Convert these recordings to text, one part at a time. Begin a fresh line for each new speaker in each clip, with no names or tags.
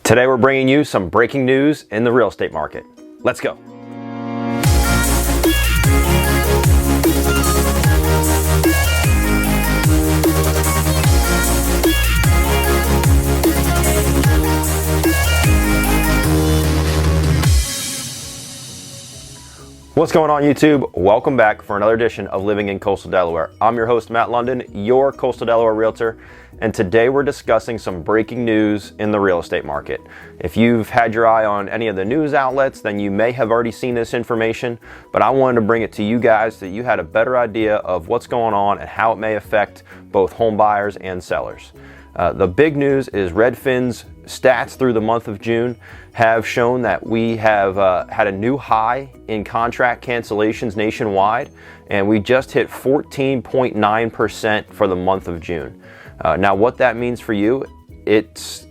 Today we're bringing you some breaking news in the real estate market. Let's go. What's going on, YouTube? Welcome back for another edition of Living in Coastal Delaware. I'm your host, Matt Lunden, your Coastal Delaware realtor, and today we're discussing some breaking news in the real estate market. If you've had your eye on any of the news outlets, then you may have already seen this information, but I wanted to bring it to you guys so that you had a better idea of what's going on and how it may affect both home buyers and sellers. The big news is Redfin's stats through the month of June have shown that we have had a new high in contract cancellations nationwide, and we just hit 14.9% for the month of June. Now, what that means for you, it's,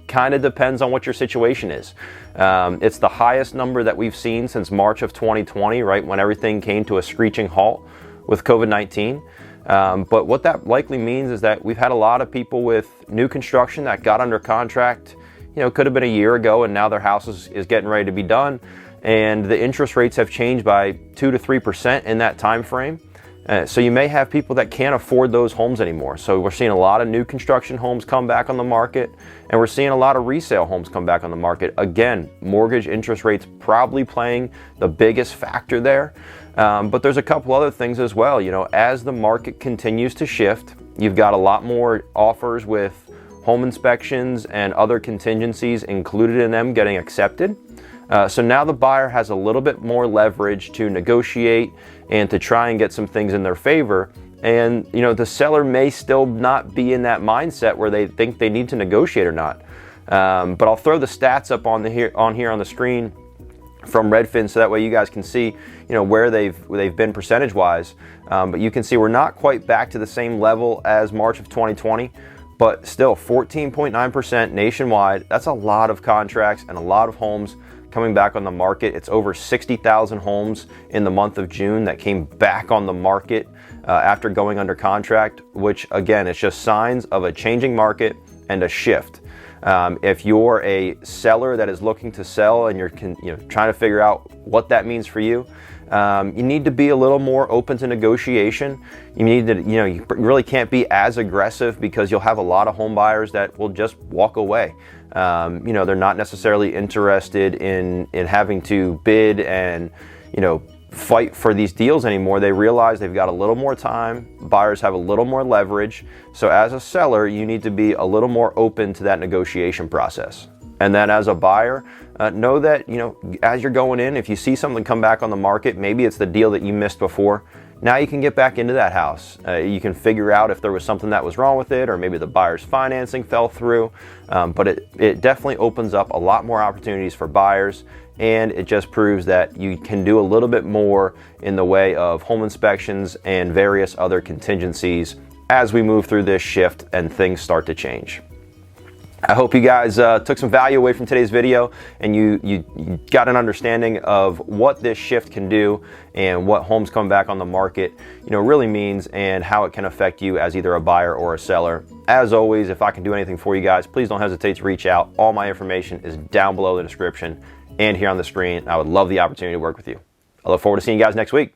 kind of depends on what your situation is. It's the highest number that we've seen since March of 2020, right when everything came to a screeching halt with COVID-19. But what that likely means is that we've had a lot of people with new construction that got under contract, could have been a year ago, and now their house is getting ready to be done, and the interest rates have changed by 2 to 3% in that time frame. So you may have people that can't afford those homes anymore. So we're seeing a lot of new construction homes come back on the market, and we're seeing a lot of resale homes come back on the market. Again, mortgage interest rates probably playing the biggest factor there. But there's a couple other things as well. As the market continues to shift, you've got a lot more offers with home inspections and other contingencies included in them getting accepted. So now the buyer has a little bit more leverage to negotiate and to try and get some things in their favor. And the seller may still not be in that mindset where they think they need to negotiate or not. But I'll throw the stats up on here on the screen from Redfin, so that way you guys can see where they've been percentage wise. But you can see we're not quite back to the same level as March of 2020, but still 14.9% nationwide. That's a lot of contracts and a lot of homes coming back on the market. It's over 60,000 homes in the month of June that came back on the market after going under contract, which again, it's just signs of a changing market and a shift. If you're a seller that is looking to sell and you're trying to figure out what that means for you, you need to be a little more open to negotiation. You need to, you really can't be as aggressive, because you'll have a lot of home buyers that will just walk away. They're not necessarily interested in having to bid and, fight for these deals anymore. They realize they've got a little more time. Buyers have a little more leverage. So as a seller, you need to be a little more open to that negotiation process. And then as a buyer, know that, as you're going in, if you see something come back on the market, maybe it's the deal that you missed before, now you can get back into that house. You can figure out if there was something that was wrong with it, or maybe the buyer's financing fell through. But it definitely opens up a lot more opportunities for buyers, and it just proves that you can do a little bit more in the way of home inspections and various other contingencies as we move through this shift and things start to change. I hope you guys took some value away from today's video, and you got an understanding of what this shift can do and what homes coming back on the market really means, and how it can affect you as either a buyer or a seller. As always, if I can do anything for you guys, please don't hesitate to reach out. All my information is down below in the description and here on the screen. I would love the opportunity to work with you. I look forward to seeing you guys next week.